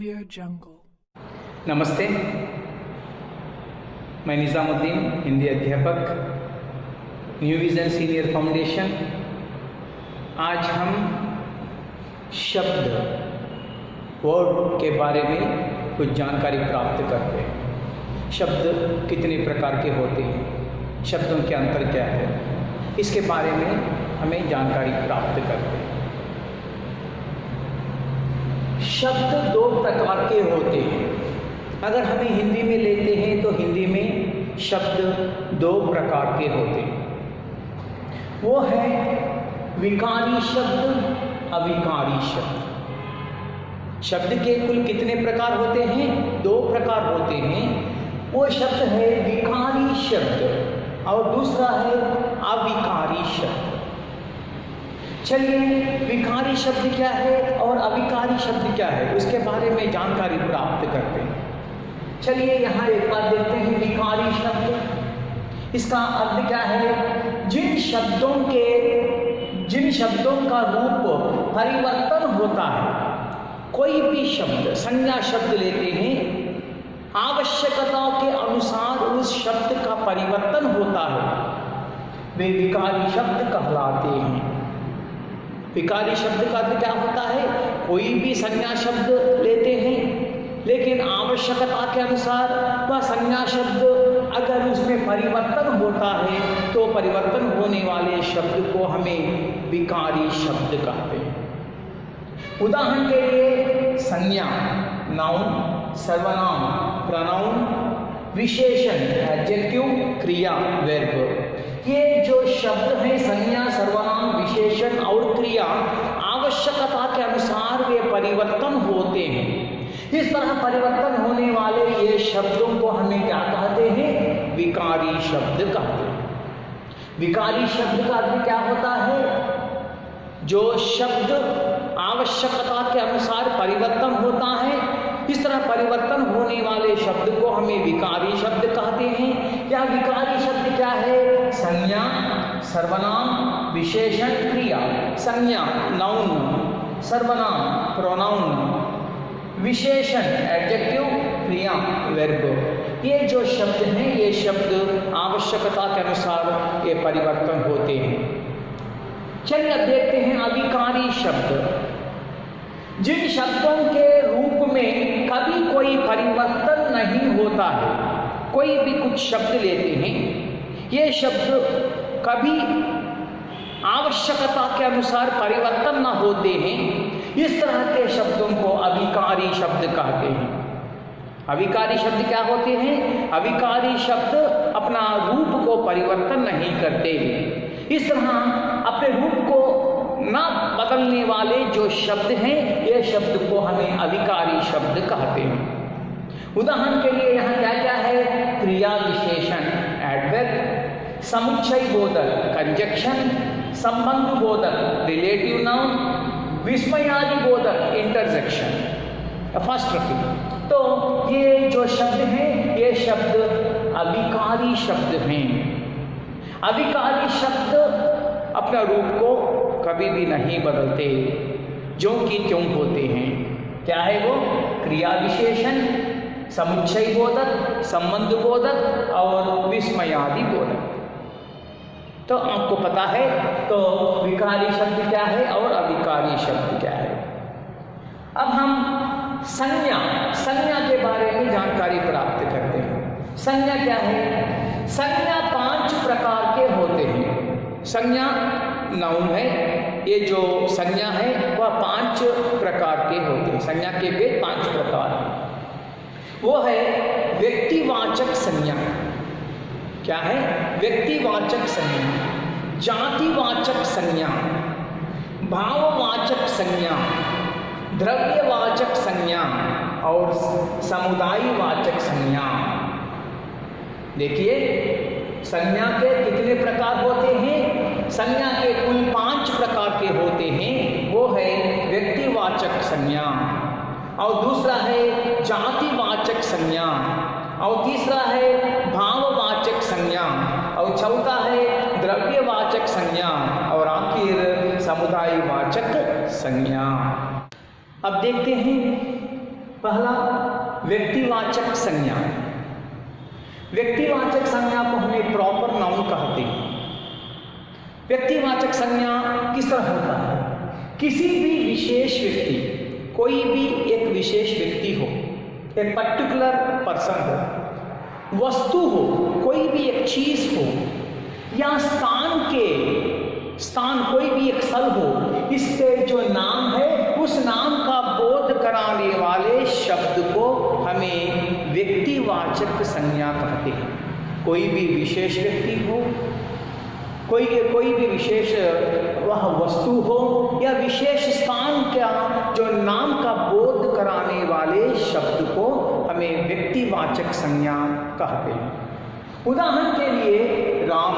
Audio Jungle। नमस्ते, मैं निज़ामुद्दीन, हिंदी अध्यापक, न्यू विज़न सीनियर फाउंडेशन। आज हम शब्द वर्ड के बारे में कुछ जानकारी प्राप्त करते हैं। शब्द कितने प्रकार के होते हैं, शब्दों के अंतर क्या है, इसके बारे में हमें जानकारी प्राप्त करते हैं। शब्द दो प्रकार के होते हैं। अगर हमें हिंदी में लेते हैं तो हिंदी में शब्द दो प्रकार के होते हैं। वो है विकारी शब्द, अविकारी शब्द। शब्द के कुल कितने प्रकार होते हैं? दो प्रकार होते हैं। वो शब्द है विकारी शब्द और दूसरा है अविकारी शब्द। चलिए, विकारी शब्द क्या है और अविकारी शब्द क्या है, उसके बारे में जानकारी प्राप्त करते हैं। चलिए, यहाँ एक बात देखते हैं। विकारी शब्द, इसका अर्थ क्या है? जिन शब्दों का रूप परिवर्तन होता है। कोई भी शब्द, संज्ञा शब्द लेते हैं, आवश्यकता के अनुसार उस शब्द का परिवर्तन होता है, वे विकारी शब्द कहलाते हैं। विकारी शब्द का अर्थ क्या होता है? कोई भी संज्ञा शब्द लेते हैं, लेकिन आवश्यकता के अनुसार वह संज्ञा शब्द अगर उसमें परिवर्तन होता है तो परिवर्तन होने वाले शब्द को हमें विकारी शब्द कहते हैं। उदाहरण के लिए संज्ञा, नाउन, सर्वनाम, प्रोनाउन, विशेषण, एडजेक्टिव, क्रिया, वर्ब, ये जो शब्द हैं, संज्ञा, सर्वनाम, विशेषण और क्रिया, आवश्यकता के अनुसार वे परिवर्तन होते हैं। इस तरह परिवर्तन होने वाले ये शब्दों को हमें क्या कहते हैं? विकारी शब्द कहते हैं। विकारी शब्द का अर्थ क्या होता है? जो शब्द आवश्यकता के अनुसार परिवर्तन होता है, इस तरह परिवर्तन होने वाले शब्द को हमें विकारी शब्द कहते हैं। या विकारी शब्द क्या है? संज्ञा, सर्वनाम, विशेषण, क्रिया। संज्ञा नाउन, सर्वनाम प्रोनाउन, विशेषण एडजेक्टिव, क्रिया वर्ब। ये जो शब्द हैं, ये शब्द आवश्यकता के अनुसार ये परिवर्तन होते हैं। चलिए अब देखते हैं अविकारी शब्द। जिन शब्दों के रूप में कभी कोई परिवर्तन नहीं होता है। कोई भी कुछ शब्द लेते हैं, ये शब्द कभी आवश्यकता के अनुसार परिवर्तन न होते हैं, इस तरह के शब्दों को अविकारी शब्द कहते हैं। अविकारी शब्द क्या होते हैं? अविकारी शब्द अपना रूप को परिवर्तन नहीं करते। इस तरह अपने रूप को न बदलने वाले जो शब्द हैं, ये शब्द को हमें अविकारी शब्द कहते हैं। उदाहरण के लिए यहाँ क्या क्या है? क्रिया विशेषण, एडवर्ब, समुच्चय बोधक, कंजक्शन, संबंध बोधक, रिलेटिव नाउन, विस्मयादि बोधक, इंटरजेक्शन, अपॉस्ट्रोफी। तो ये जो शब्द हैं, ये शब्द अविकारी शब्द हैं। अविकारी शब्द अपना रूप को कभी भी नहीं बदलते, जो कि त्यों होते हैं। क्या है वो? क्रिया विशेषण, समुच्चय बोधक, संबंध बोधक और विस्मयादि बोधक। तो आपको पता है तो विकारी शब्द क्या है और अविकारी शब्द क्या है। अब हम संज्ञा के बारे में जानकारी प्राप्त करते हैं। संज्ञा क्या है? संज्ञा 5 प्रकार के होते हैं। संज्ञा नाउन है, ये जो संज्ञा है वह 5 प्रकार के होते हैं। संज्ञा के भी 5 प्रकार हैं। वो है व्यक्तिवाचक संज्ञा। क्या है? व्यक्तिवाचक संज्ञा, जातिवाचक संज्ञा, भाववाचक संज्ञा, द्रव्यवाचक संज्ञा और समुदायवाचक संज्ञा। देखिए, संज्ञा के कितने प्रकार होते हैं? संज्ञा के कुल 5 प्रकार के होते हैं। वो है व्यक्तिवाचक संज्ञा, और दूसरा है जातिवाचक संज्ञा, और तीसरा है भाववाचक संज्ञा, और चौथा है द्रव्यवाचक संज्ञा, और आखिर समुदायवाचक संज्ञा। अब देखते हैं पहला व्यक्तिवाचक संज्ञा। व्यक्तिवाचक संज्ञा को हमें प्रॉपर नाउन कहते हैं। व्यक्तिवाचक संज्ञा किस तरह होता है? किसी भी विशेष व्यक्ति, कोई भी एक विशेष व्यक्ति हो, एक पर्टिकुलर पर्सन हो, वस्तु हो, कोई भी एक चीज हो, या स्थान कोई भी एक स्थल हो, इसके जो नाम है उस नाम का बोध कराने वाले शब्द को हमें व्यक्तिवाचक संज्ञा कहते हैं। कोई भी विशेष व्यक्ति हो, कोई भी विशेष वह वस्तु हो, या विशेष स्थान का जो नाम का बोध कराने वाले शब्द को हमें व्यक्तिवाचक संज्ञा कहते हैं। उदाहरण के लिए राम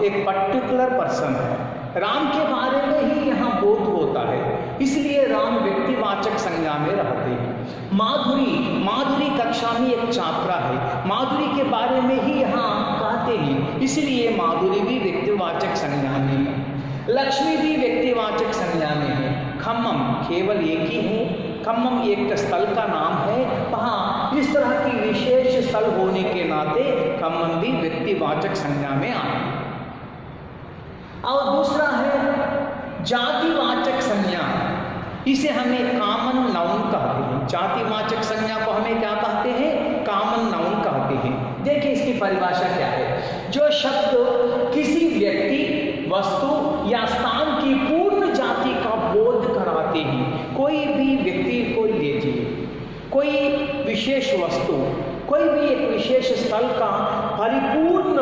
एक पर्टिकुलर पर्सन है, राम के बारे में ही यहाँ बोध होता है, इसलिए राम व्यक्तिवाचक संज्ञा में रहते हैं। माधुरी कक्षा में एक छात्रा है, माधुरी के बारे में ही यहाँ कहते हैं, इसलिए माधुरी भी व्यक्तिवाचक संज्ञा में है। लक्ष्मी भी व्यक्तिवाचक संज्ञा में है। खम्मम केवल एक ही है, खम्मम एक स्थल का नाम है, वहाँ इस तरह की विशेष स्थल होने के नाते खम्मम भी व्यक्तिवाचक संज्ञा में आते हैं। और दूसरा है जातिवाचक संज्ञा, इसे हमें कॉमन नाउन कहते हैं। जातिवाचक संज्ञा को हमें क्या कहते हैं? कॉमन नाउन कहते हैं। देखिए इसकी परिभाषा क्या है। जो शब्द किसी व्यक्ति, वस्तु या स्थान की पूर्ण जाति का बोध कराते हैं। कोई भी व्यक्ति को लीजिए, कोई विशेष वस्तु, कोई भी एक विशेष स्थल का परिपूर्ण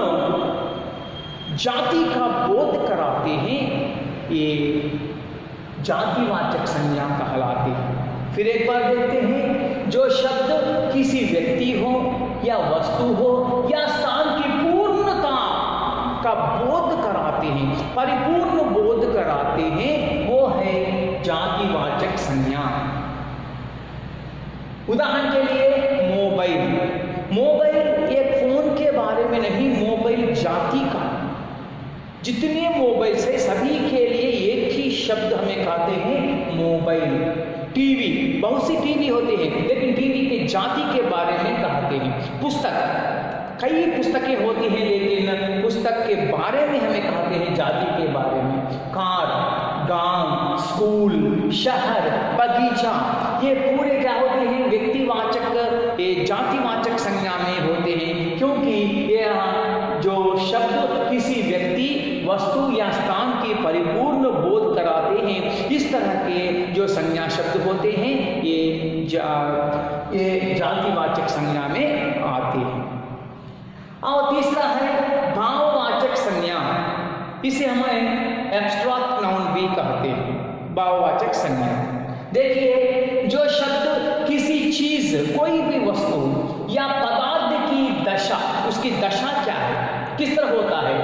जाति का बोध कराते हैं, ये जातिवाचक संज्ञा कहलाती है। फिर एक बार देखते हैं, जो शब्द किसी व्यक्ति हो या वस्तु हो या स्थान की पूर्णता का बोध कराते हैं, परिपूर्ण बोध कराते हैं, वो है जातिवाचक संज्ञा। उदाहरण के लिए मोबाइल एक फोन के बारे में नहीं, मोबाइल जाति का। जितने मोबाइल से सभी के लिए एक ही शब्द हमें कहते हैं मोबाइल। टीवी, बहुत सी टीवी होते हैं, लेकिन टीवी के जाति के बारे में कहते हैं। पुस्तक, कई पुस्तकें होती हैं, लेकिन पुस्तक के बारे में हमें कहते हैं जाति के बारे में। कार, गांव, स्कूल, शहर, बगीचा, ये पूरे क्या होते हैं? व्यक्तिवाचक, ये जातिवाचक संज्ञा में होते हैं, क्योंकि ये जो शब्द किसी व्यक्ति, वस्तु या स्थान की परिपूर्ण बोध कराते हैं, इस तरह के जो संज्ञा शब्द होते हैं ये जातिवाचक संज्ञा में आते हैं। और तीसरा है भाववाचक संज्ञा, इसे हमें एब्स्ट्रैक्ट नाउन भी कहते हैं। भाववाचक संज्ञा, देखिए जो शब्द किसी चीज, कोई भी वस्तु या पदार्थ की दशा, उसकी दशा क्या है, किस तरह होता है,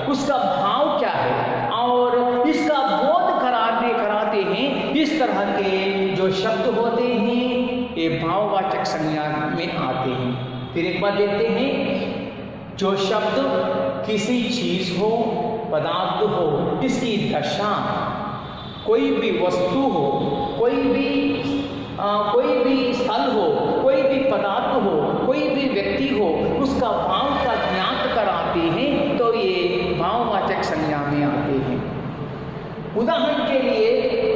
उसका भाव क्या है, और इसका बोध कराते हैं, इस तरह के जो शब्द होते हैं ये भाववाचक संज्ञा में आते हैं। फिर एक बार देखते हैं, जो शब्द किसी चीज हो, पदार्थ हो, इसकी दशा, कोई भी वस्तु हो, कोई भी स्थल हो, कोई भी पदार्थ हो, कोई भी व्यक्ति हो, उसका भाव का ज्ञात कराते हैं, तो ये भाववाचक संज्ञा में आते हैं। उदाहरण के लिए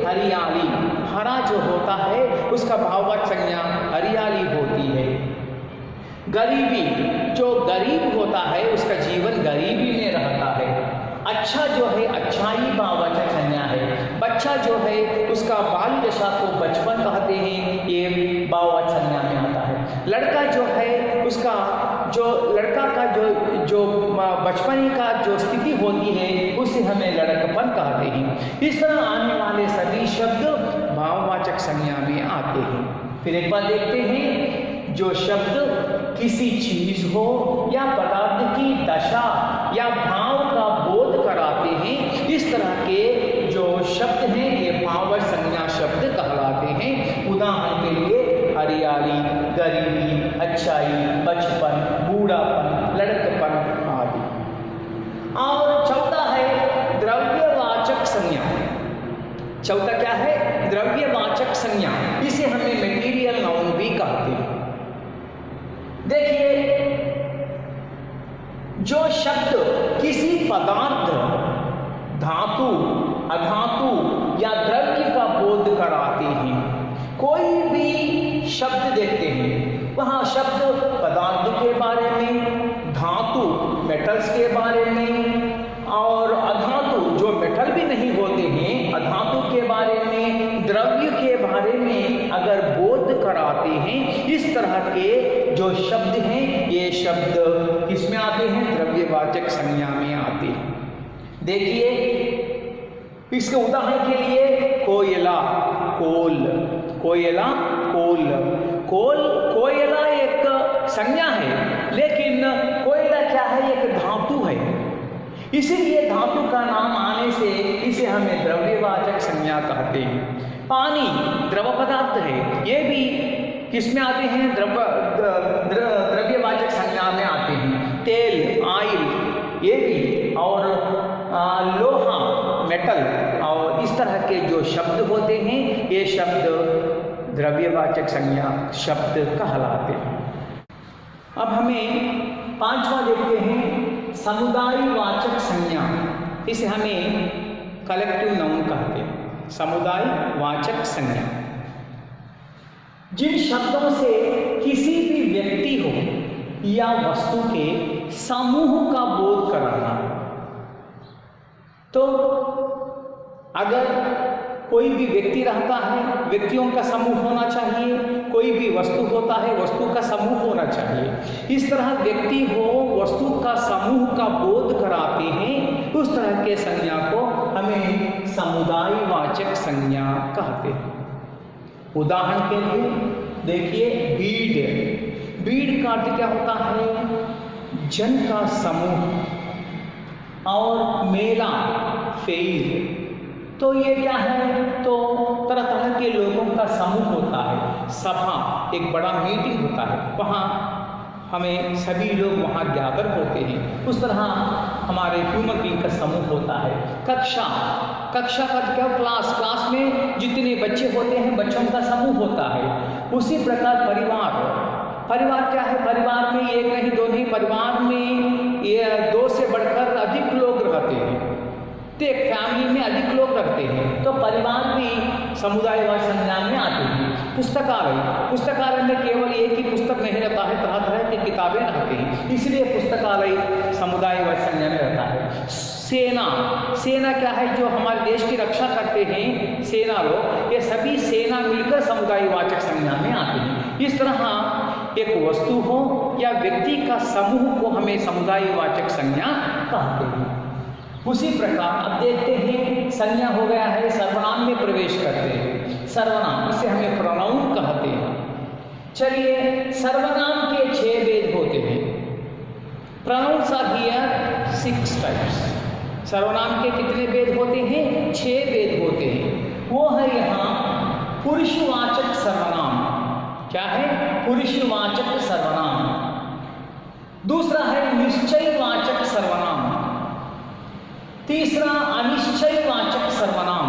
हरियाली, हरा जो होता है उसका भाववाचक संज्ञा हरियाली होती है। गरीबी, जो गरीब होता है उसका जीवन गरीबी में रहता है। अच्छा जो है, अच्छाई भाववाचक संज्ञा है। बच्चा जो है उसका बाल दशा को बचपन कहते हैं, ये भाववाचक संज्ञा में आता है। लड़का जो है उसका लड़का का जो बचपन का जो स्थिति होती है उसे हमें लड़कपन कहते हैं। इस तरह आने वाले सभी शब्द भाववाचक संज्ञा में आते हैं। फिर एक बार देखते हैं, जो शब्द किसी चीज हो या पदार्थ की दशा या भाव का बोध कराते हैं, इस तरह के जो शब्द हैं ये भाववाचक संज्ञा शब्द कहलाते हैं। उदाहरण के लिए हरियाली, गरीबी, अच्छाई, बचपन, बूढ़ापन, लड़कपन आदि। और चौथा है द्रव्यवाचक संज्ञा। चौथा क्या है? द्रव्यवाचक संज्ञा, इसे हमें मटेरियल नाउन भी कहते हैं। देखिए, जो शब्द किसी पदार्थ, धातु, अधातु या द्रव्य का बोध कराते हैं, कोई भी शब्द देखते हैं, वहाँ शब्द पदार्थ के बारे में, धातु मेटल्स के बारे में, और अधातु जो मेटल भी नहीं होते हैं, अधातु के बारे में, द्रव्य के बारे में अगर बोध कराते हैं, इस तरह के जो शब्द हैं, ये शब्द किसमें आते हैं? द्रव्यवाचक संज्ञा में आते हैं। देखिए, इसके उदाहरण के लिए कोयला, कोल, कोयला, कोल, कोल, कोयला एक संज्ञा है, लेकिन कोयला क्या है? एक धातु है। इसीलिए धातु का नाम आने से इसे हमें द्रव्यवाचक संज्ञा कहते हैं। पानी द्रव पदार्थ है, ये भी किसमें आते हैं? द्रव्यवाचक संज्ञा में आते हैं। तेल, ऑयल, ये भी, और लोहा, मेटल, और इस तरह के जो शब्द होते हैं, ये शब्द द्रव्यवाचक संज्ञा शब्द कहलाते हैं। अब हमें पांचवा देखते हैं, समुदायवाचक संज्ञा, इसे हमें कलेक्टिव नाउन कहते हैं। समुदायवाचक संज्ञा, जिन शब्दों से किसी भी व्यक्ति हो या वस्तु के समूह का बोध कराना। तो अगर कोई भी व्यक्ति रहता है, व्यक्तियों का समूह होना चाहिए, कोई भी वस्तु होता है, वस्तु का समूह होना चाहिए। इस तरह व्यक्ति हो, वस्तु का समूह का बोध कराते हैं, उस तरह के संज्ञा को हमें समुदायवाचक संज्ञा कहते हैं। उदाहरण के लिए देखिए, बीड, बीड का अर्थ क्या होता है? जन का समूह, और मेला, फेयर, तो ये क्या है? तो तरह तरह के लोगों का समूह होता है। सभा, एक बड़ा मीटिंग होता है, वहाँ हमें सभी लोग वहाँ गैदर होते हैं। उस तरह हमारे ह्यूमन बीइंग का समूह होता है। कक्षा, कक्षा का क्या? क्लास, क्लास में जितने बच्चे होते हैं, बच्चों का समूह होता है। उसी प्रकार परिवार, परिवार क्या है? परिवार में एक नहीं, दो नहीं, परिवार में ये 2 से बढ़कर अधिक लोग रहते हैं, तो एक फैमिली में अधिक लोग रखते हैं, तो परिवार भी समुदायवाचक संज्ञा में आते हैं। पुस्तकालय, पुस्तकालय में केवल एक ही पुस्तक नहीं रहता है, तरह तरह की किताबें रहती हैं, इसलिए पुस्तकालय समुदायवाचक संज्ञा में रहता है। सेना, सेना क्या है? जो हमारे देश की रक्षा करते हैं, सेना लोग, ये सभी सेना मिलकर समुदायवाचक संज्ञा में आते हैं। इस तरह एक वस्तु हो या व्यक्ति का समूह को हमें समुदायवाचक संज्ञा कहते हैं। उसी प्रकार अब देखते हैं, संज्ञा हो गया है, सर्वनाम में प्रवेश करते हैं। सर्वनाम, इसे हमें प्रोनाउन कहते हैं। चलिए, सर्वनाम के 6 भेद होते हैं। Pronouns are here 6 types. सर्वनाम के कितने भेद होते हैं? 6 भेद होते हैं। वो है यहाँ पुरुषवाचक सर्वनाम। क्या है? पुरुषवाचक सर्वनाम। दूसरा है निश्चयवाचक सर्वनाम। तीसरा अनिश्चयवाचक सर्वनाम,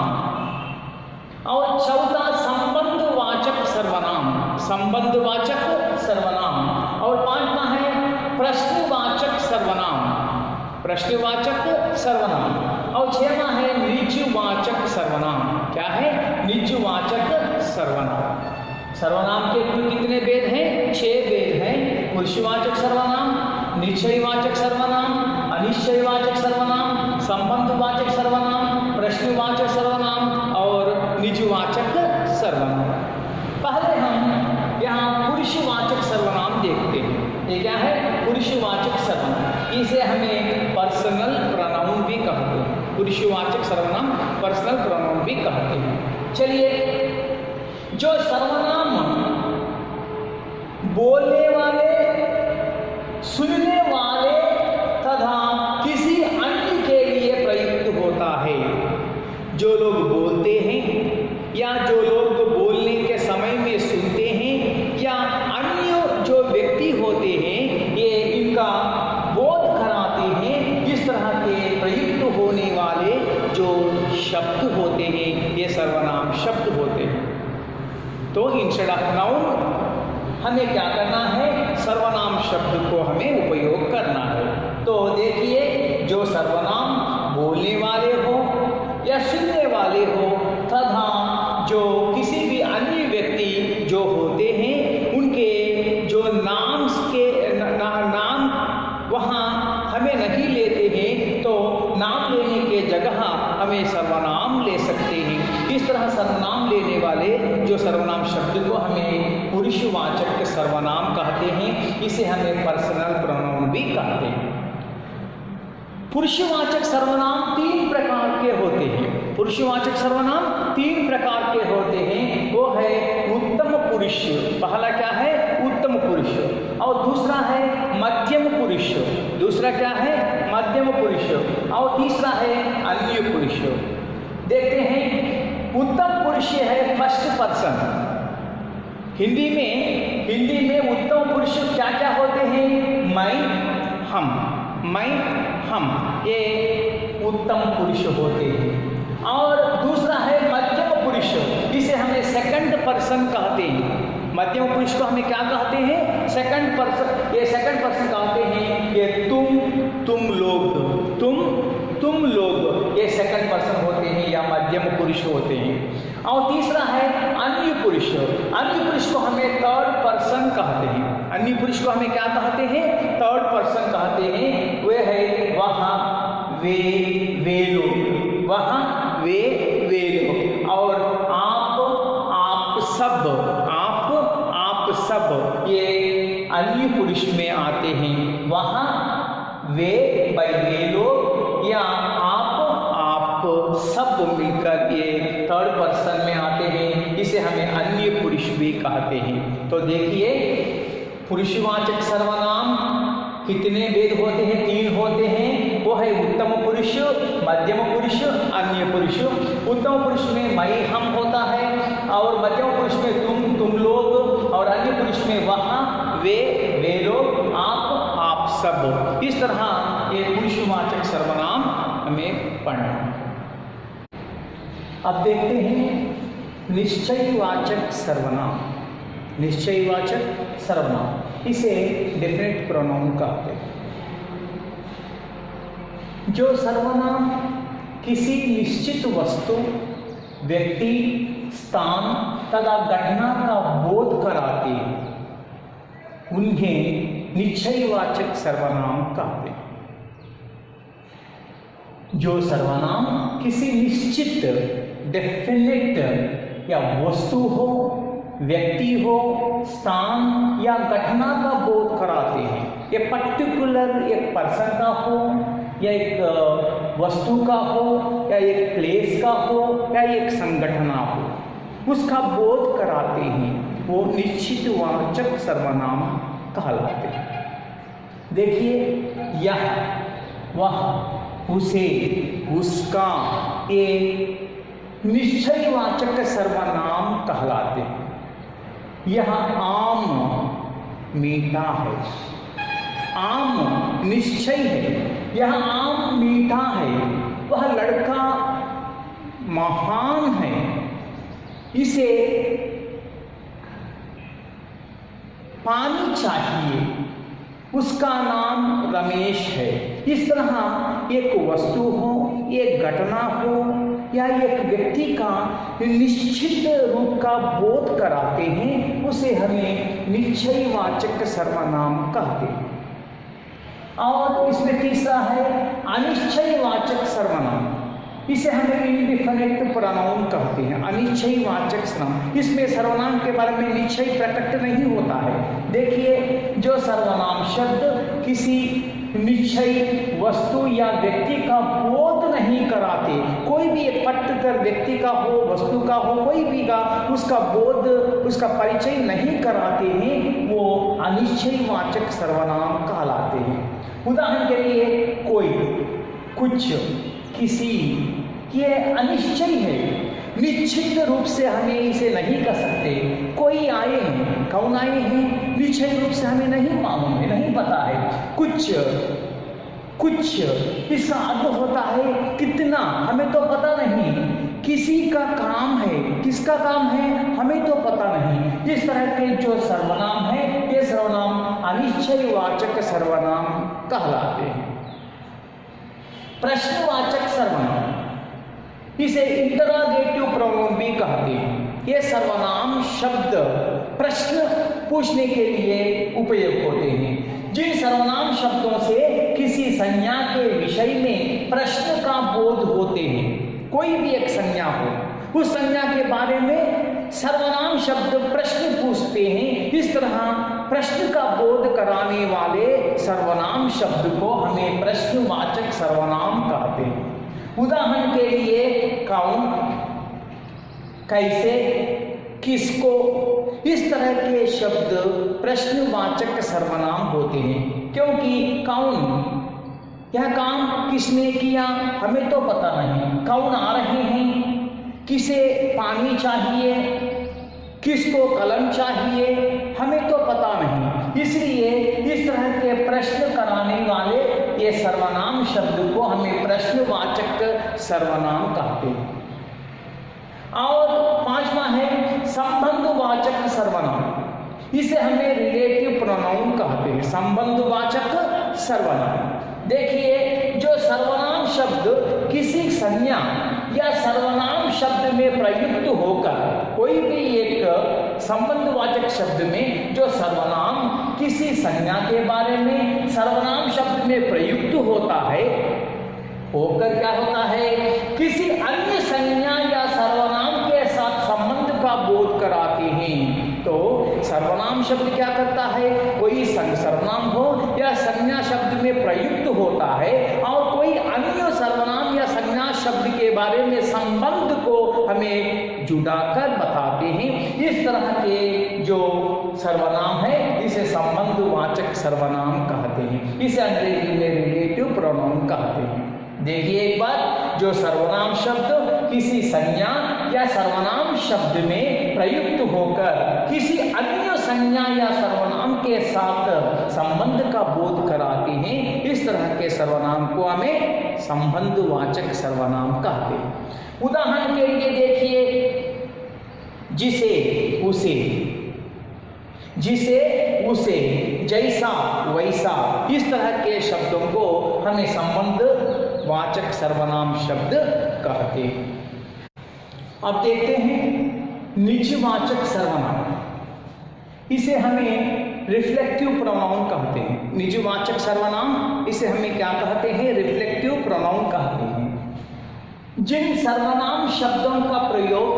और चौथा संबंधवाचक सर्वनाम, संबंधवाचक सर्वनाम, और पांचवा है प्रश्नवाचक सर्वनाम, प्रश्नवाचक सर्वनाम, और 6वां है निजवाचक सर्वनाम। क्या है? निजवाचक सर्वनाम। सर्वनाम के कुल कितने भेद हैं? 6 भेद हैं। पुरुषवाचक सर्वनाम, निश्चयवाचक सर्वनाम, अनिश्चयवाचक सर्वनाम, संबंधवाचक सर्वनाम, प्रश्नवाचक सर्वनाम और निजवाचक सर्वनाम। पहले हम यहाँ पुरुषवाचक सर्वनाम देखते हैं। ये क्या है? पुरुषवाचक सर्वनाम। इसे हमें पर्सनल प्रोनाउन भी कहते हैं। पुरुषवाचक सर्वनाम पर्सनल प्रोनाउन भी कहते हैं। चलिए, जो सर्वनाम बोलने वाले, सुनने वाले तथा किसी अन्य के लिए प्रयुक्त होता है, जो लोग बोलते हैं या जो लोग बोलने के समय में सुनते हैं या अन्य जो व्यक्ति होते हैं, ये इनका बोध कराते हैं, इस तरह के प्रयुक्त होने वाले जो शब्द होते हैं ये सर्वनाम शब्द होते हैं। तो इंस्टेड ऑफ नाउन हमें क्या करना है, सर्वनाम शब्द को हमें उपयोग करना है। तो देखिए, जो सर्वनाम बोलने वाले हो या सुनने वाले हो तथा जो किसी भी अन्य व्यक्ति जो होते हैं उनके जो नाम वहाँ हमें नहीं लेते हैं, तो नाम लेने के जगह हमें सर्वनाम ले सकते हैं। इस तरह सर्वनाम लेने वाले जो सर्वनाम शब्द को हमें पुरुषवाचक सर्वनाम कहते हैं, इसे हमें पर्सनल प्रोनाउन भी कहते हैं। पुरुषवाचक सर्वनाम 3 प्रकार के होते हैं। पुरुषवाचक सर्वनाम 3 प्रकार के होते हैं। वो है उत्तम पुरुष, पहला क्या है, उत्तम पुरुष, और दूसरा है मध्यम पुरुष, दूसरा क्या है, मध्यम पुरुष, और तीसरा है अन्य पुरुष। देखते हैं, उत्तम पुरुष है फर्स्ट पर्सन। हिंदी में उत्तम पुरुष क्या क्या होते हैं, मैं, हम, ये उत्तम पुरुष होते हैं। और दूसरा है मध्यम पुरुष, इसे हमें सेकंड पर्सन कहते हैं। मध्यम पुरुष को हमें क्या कहते हैं, सेकंड पर्सन। ये सेकंड पर्सन कहते हैं, ये तुम लोग, ये सेकंड पर्सन होते हैं या मध्यम पुरुष होते हैं। और तीसरा है अन्य पुरुष। अन्य पुरुष को हमें थर्ड पर्सन कहते हैं। अन्य पुरुष को हमें क्या कहते हैं, थर्ड पर्सन कहते हैं। वे है वहाँ, वे लोग, वहाँ वे लोग, और आप सब, ये अन्य पुरुष में आते हैं। वहाँ वे लोग या आप सब मिलकर ये थर्ड पर्सन में आते हैं, इसे हमें अन्य पुरुष भी कहते हैं। तो देखिए, पुरुषवाचक सर्वनाम कितने भेद होते हैं, 3 होते हैं। वो है उत्तम पुरुष, मध्यम पुरुष, अन्य पुरुष। उत्तम पुरुष में मैं, हम होता है, और मध्यम पुरुष में तुम लोग, और अन्य पुरुष में वहाँ, वे लोग, आप सब। इस तरह ये पुरुषवाचक सर्वनाम हमें पढ़ना है। अब देखते हैं निश्चयवाचक सर्वनाम। निश्चयवाचक सर्वनाम, इसे डेफिनेट प्रोनाउन कहते हैं। जो सर्वनाम किसी निश्चित वस्तु, व्यक्ति, स्थान तथा घटना का बोध कराते हैं, उन्हें निश्चयवाचक सर्वनाम कहते हैं। जो सर्वनाम किसी निश्चित, डेफिनेट या वस्तु हो, व्यक्ति हो, स्थान या घटना का बोध कराते हैं। ये पर्टिकुलर एक पर्सन का हो, या एक वस्तु का हो, या एक प्लेस का हो, या एक संगठना हो, उसका बोध कराते हैं, वो निश्चितवाचक सर्वनाम कहलाते हैं। देखिए, यह, वह, उसे, उसका, ये निश्चयवाचक सर्वनाम कहलाते हैं। यह आम मीठा है, आम निश्चय है, यह आम मीठा है, वह लड़का महान है, इसे पानी चाहिए, उसका नाम रमेश है। इस तरह एक वस्तु हो, एक घटना हो, या एक व्यक्ति का निश्चित रूप का बोध कराते हैं, उसे हमें निश्चयवाचक सर्वनाम कहते हैं। और इसमें तीसरा है अनिश्चयवाचक सर्वनाम, इसे हमें इंडिफिनिट प्रोनाउन कहते हैं। अनिश्चयवाचक सर्वनाम, इसमें सर्वनाम के बारे में निश्चय प्रकट नहीं होता है। देखिए, जो सर्वनाम शब्द किसी निश्चय वस्तु या व्यक्ति का बोध नहीं कराते, कोई भी एक पर्टिकुलर व्यक्ति का हो, वस्तु का हो, कोई भी का उसका बोध, उसका परिचय नहीं कराते हैं, वो अनिश्चयवाचक सर्वनाम कहलाते हैं। उदाहरण के लिए, कोई, कुछ, किसी, ये अनिश्चय है, निश्चित रूप से हमें इसे नहीं कह सकते। कोई आए हैं, कौन आए हैं, निश्चित रूप से हमें नहीं मालूम है, नहीं पता है। कुछ, कुछ, इसका अर्थ होता है कितना, हमें तो पता नहीं। किसी का काम है, किसका काम है हमें तो पता नहीं। इस तरह के जो सर्वनाम है ये सर्वनाम अनिश्चयवाचक सर्वनाम कहलाते हैं। प्रश्नवाचक सर्वनाम, इसे इंटरोगेटिव प्रोनाउन भी कहते हैं। ये सर्वनाम शब्द प्रश्न पूछने के लिए उपयोग होते हैं। जिन सर्वनाम शब्दों से किसी संज्ञा के विषय में प्रश्न का बोध होते हैं, कोई भी एक संज्ञा हो, उस संज्ञा के बारे में सर्वनाम शब्द प्रश्न पूछते हैं। इस तरह प्रश्न का बोध कराने वाले सर्वनाम शब्द को हमें प्रश्नवाचक सर्वनाम कहते हैं। उदाहरण के लिए कौन, कैसे, किसको, इस तरह के शब्द प्रश्नवाचक सर्वनाम होते हैं। क्योंकि कौन, यह काम किसने किया हमें तो पता नहीं। कौन आ रहे हैं, किसे पानी चाहिए, किसको कलम चाहिए, हमें तो पता नहीं। इसलिए इस तरह के प्रश्न कराने वाले ये सर्वनाम शब्द को हमें प्रश्नवाचक सर्वनाम कहते हैं। और पांचवा है संबंधवाचक सर्वनाम, इसे हमें रिलेटिव प्रोनाउन कहते हैं। संबंधवाचक सर्वनाम, देखिए जो सर्वनाम शब्द किसी संज्ञा या सर्वनाम शब्द में प्रयुक्त होकर, कोई भी एक संबंधवाचक शब्द में जो सर्वनाम किसी संज्ञा के बारे में सर्वनाम शब्द में प्रयुक्त होता है, होकर क्या होता है, किसी अन्य संज्ञा या सर्वनाम के साथ संबंध का बोध कराते हैं। तो सर्वनाम शब्द क्या करता है, कोई सर्वनाम हो या संज्ञा शब्द में प्रयुक्त होता है और कोई अन्य सर्वनाम या संज्ञा शब्द के बारे में संबंध को हमें जुड़ाकर बताते हैं। इस तरह के जो सर्वनाम है इसे संबंधवाचक सर्वनाम कहते हैं। इसे अंग्रेजी में रिलेटिव प्रोनाउन कहते हैं। देखिए एक बात, जो सर्वनाम शब्द किसी संज्ञा या सर्वनाम शब्द में प्रयुक्त होकर किसी अन्य संज्ञा या सर्वनाम के साथ संबंध का बोध कराते हैं, इस तरह के सर्वनाम को हमें संबंधवाचक सर्वनाम कहते हैं। उदाहरण के लिए देखिए, जिसे, उसे, जिसे, उसे, जैसा, वैसा, इस तरह के शब्दों को हमें संबंधवाचक सर्वनाम शब्द कहते हैं। अब देखते हैं निजवाचक सर्वनाम, इसे हमें रिफ्लेक्टिव प्रोनाउन कहते हैं। निजवाचक सर्वनाम, इसे हमें क्या कहते हैं, रिफ्लेक्टिव प्रोनाउन कहते हैं। जिन सर्वनाम शब्दों का प्रयोग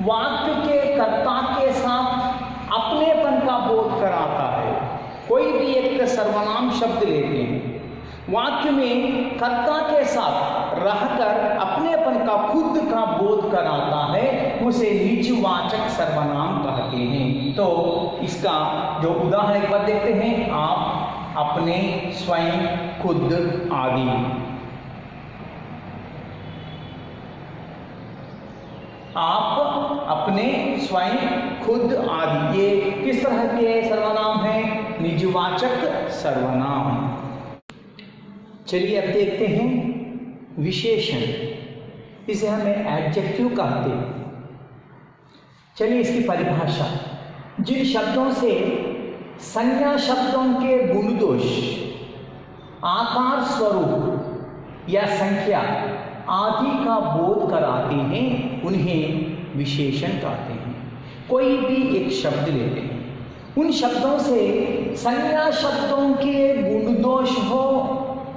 वाक्य के कर्ता के साथ अपनेपन का बोध कराता है। कोई भी एक सर्वनाम शब्द लेते हैं, वाक्य में कर्ता के साथ रहकर अपनेपन का खुद का बोध कराता है, उसे निजवाचक सर्वनाम कहते हैं। तो इसका जो उदाहरण एक बार देखते हैं, आप, अपने, स्वयं, खुद आदि। आप, अपने, स्वयं, खुद आदि, ये किस तरह के सर्वनाम हैं, निजवाचक सर्वनाम। चलिए अब देखते हैं विशेषण, इसे हमें एडजेक्टिव कहते हैं। चलिए इसकी परिभाषा, जिन शब्दों से संज्ञा शब्दों के गुण दोष, आकार, स्वरूप या संख्या आदि का बोध कराते हैं, उन्हें विशेषण कहते हैं। कोई भी एक शब्द लेते हैं, उन शब्दों से संज्ञा शब्दों के गुण दोष हो,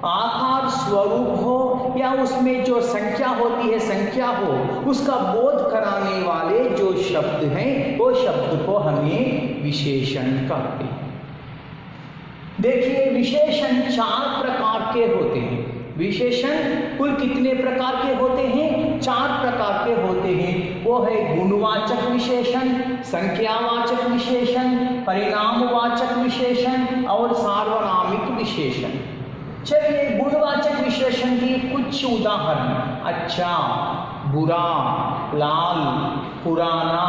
आकार, स्वरूप हो या उसमें जो संख्या होती है, संख्या हो, उसका बोध कराने वाले जो शब्द हैं, वो शब्द को हमें विशेषण कहते हैं। देखिए विशेषण 4 प्रकार के होते हैं। विशेषण कुल कितने प्रकार के होते हैं, 4 प्रकार के होते हैं। वो है गुणवाचक विशेषण, संख्यावाचक विशेषण, परिणामवाचक विशेषण और सार्वनामिक विशेषण। चलिए गुणवाचक विशेषण की कुछ उदाहरण, अच्छा, बुरा, लाल, पुराना,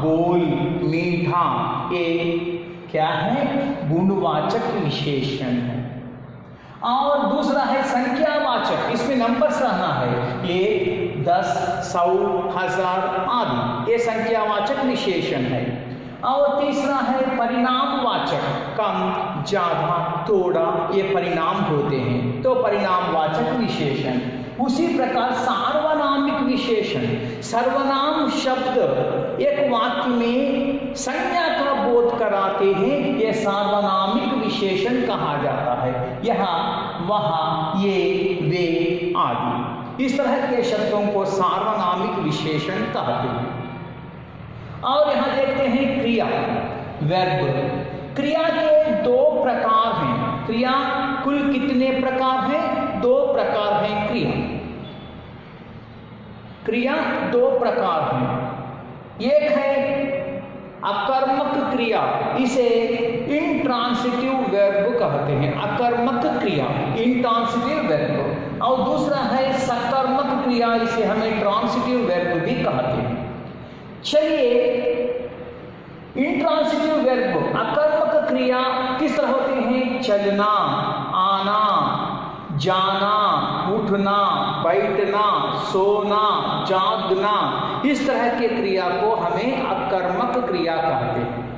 गोल, मीठा, ये क्या है, गुणवाचक विशेषण है। और दूसरा है संख्यावाचक, इसमें नंबर्स रहना है, 1, 10, 100, 1000 आदि, ये संख्यावाचक विशेषण है। और तीसरा है परिणामवाचक, कम, ज्यादा, थोड़ा, ये परिणाम होते हैं, तो परिणामवाचक विशेषण। उसी प्रकार सार्वनामिक विशेषण, सर्वनाम शब्द एक वाक्य में संज्ञा का बोध कराते हैं, ये सार्वनामिक विशेषण कहा जाता है। यहाँ, वहाँ, ये, वे आदि, इस तरह के शब्दों को सार्वनामिक विशेषण कहते हैं। और यहाँ देखते हैं क्रिया, वर्ब। क्रिया के 2 प्रकार हैं। क्रिया कुल कितने प्रकार हैं? 2 प्रकार हैं क्रिया। क्रिया 2 प्रकार हैं। एक है अकर्मक क्रिया, इसे इंट्रांसिटिव वर्ब कहते हैं, अकर्मक क्रिया, इंट्रांसिटिव वर्ब। और दूसरा है सकर्मक क्रिया, इसे हमें ट्रांसिटिव वर्ब भी कहते हैं। चलिए, इंट्रांसिटिव वर्ब, अकर्मक क्रिया किस तरह होते हैं? चलना, आना, जाना, उठना, बैठना, सोना, जागना, इस तरह के क्रिया को हमें अकर्मक क्रिया कहते हैं।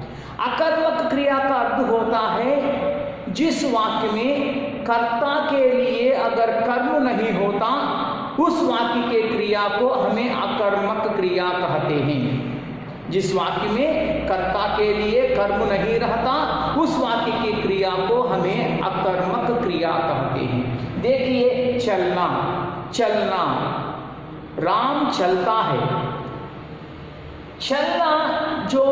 अकर्मक क्रिया का अर्थ होता है जिस वाक्य में कर्ता के लिए अगर कर्म नहीं होता, उस वाक्य के क्रिया को हमें अकर्मक क्रिया कहते हैं। जिस वाक्य में कर्ता के लिए कर्म नहीं रहता, उस वाक्य की क्रिया को हमें अकर्मक क्रिया कहते हैं। देखिए, चलना, चलना, राम चलता है। चलना जो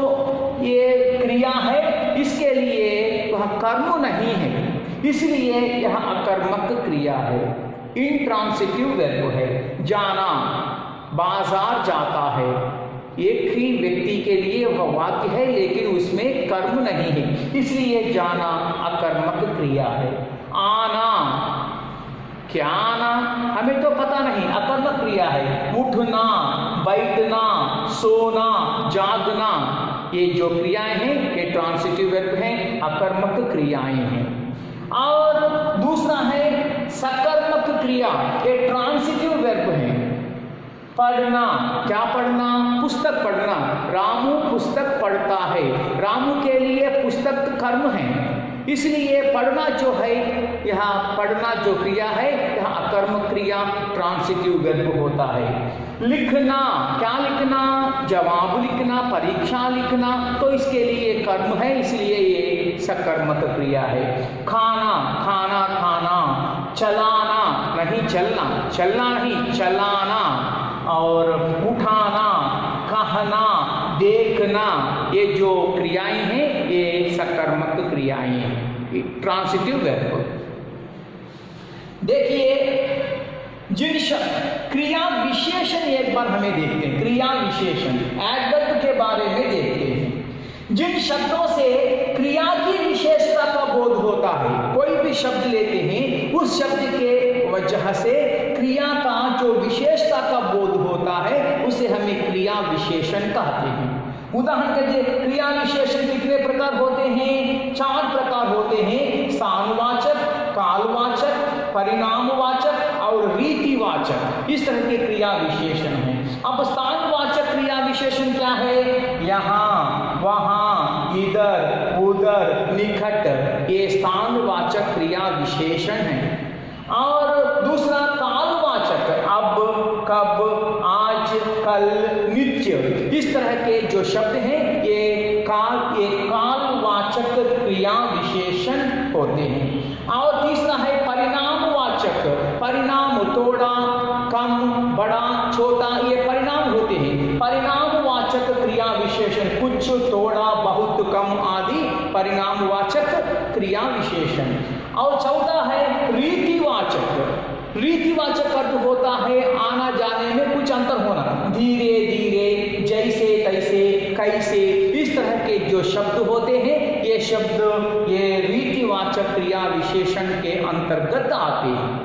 ये क्रिया है, इसके लिए वह कर्म नहीं है, इसलिए यह अकर्मक क्रिया है, इंट्रांसिटिव वर्ब है। जाना, बाजार जाता है, एक ही व्यक्ति के लिए वह वाक्य है लेकिन उसमें कर्म नहीं है, इसलिए जाना अकर्मक क्रिया है। आना, क्या आना हमें तो पता नहीं, अकर्मक क्रिया है। उठना, बैठना, सोना, जागना, ये जो क्रियाएं हैं ये ट्रांसिटिव वर्ब हैं, अकर्मक क्रियाएं हैं। और दूसरा है सकर्मक क्रिया, ये ट्रांसिटिव वर्ब है। पढ़ना, क्या पढ़ना? पुस्तक पढ़ना, रामू पुस्तक पढ़ता है, रामू के लिए पुस्तक कर्म है, इसलिए पढ़ना जो है, यहाँ पढ़ना जो क्रिया है यहाँ अकर्मक क्रिया ट्रांसिटिव वर्ब होता है। लिखना, क्या लिखना? जवाब लिखना, परीक्षा लिखना, तो इसके लिए कर्म है, इसलिए ये सकर्मक क्रिया है। खाना, खाना खाना, चलाना, नहीं चलना, चलना नहीं चलाना, और उठाना, कहना, देखना, ये जो क्रियाएं हैं ये सकर्मक क्रियाएं हैं, ट्रांसिटिव वर्ब। देखिए, जिन क्रिया विशेषण एक बार हमें देखते हैं, क्रिया विशेषण एडवर्ब के बारे में देखते हैं। जिन शब्दों से क्रिया की विशेषता का बोध होता है, कोई भी शब्द लेते हैं, उस शब्द के वजह से क्रिया का जो विशेषता का बोध होता है उसे हमें क्रिया विशेषण कहते हैं। उदाहरण के लिए, क्रिया विशेषण कितने प्रकार होते हैं? 4 प्रकार होते हैं, स्थानवाचक, कालवाचक, परिणामवाचक और रीतिवाचक, इस तरह के क्रिया विशेषण हैं। अब स्थानवाचक क्रिया विशेषण क्या है? यहाँ, वहाँ, इधर, उधर, निकट, ये स्थानवाचक क्रिया विशेषण है। और दूसरा कालवाचक, अब, कब, आज, कल, नित्य, इस तरह के जो शब्द हैं ये कालवाचक क्रिया विशेषण होते हैं। और तीसरा है परिणामवाचक, परिणाम, थोड़ा, कम, बड़ा, छोटा, ये परिणाम होते हैं। परिणामवाचक क्रिया विशेषण, कुछ, थोड़ा, बहुत, कम आदि परिणामवाचक क्रिया विशेषण। और चौथा है रीतिवाचक। रीतिवाचक अर्थ होता है आना जाने में कुछ अंतर होना, धीरे धीरे, जैसे तैसे, कैसे, इस तरह के जो शब्द होते हैं ये शब्द ये रीतिवाचक क्रिया विशेषण के अंतर्गत आते हैं।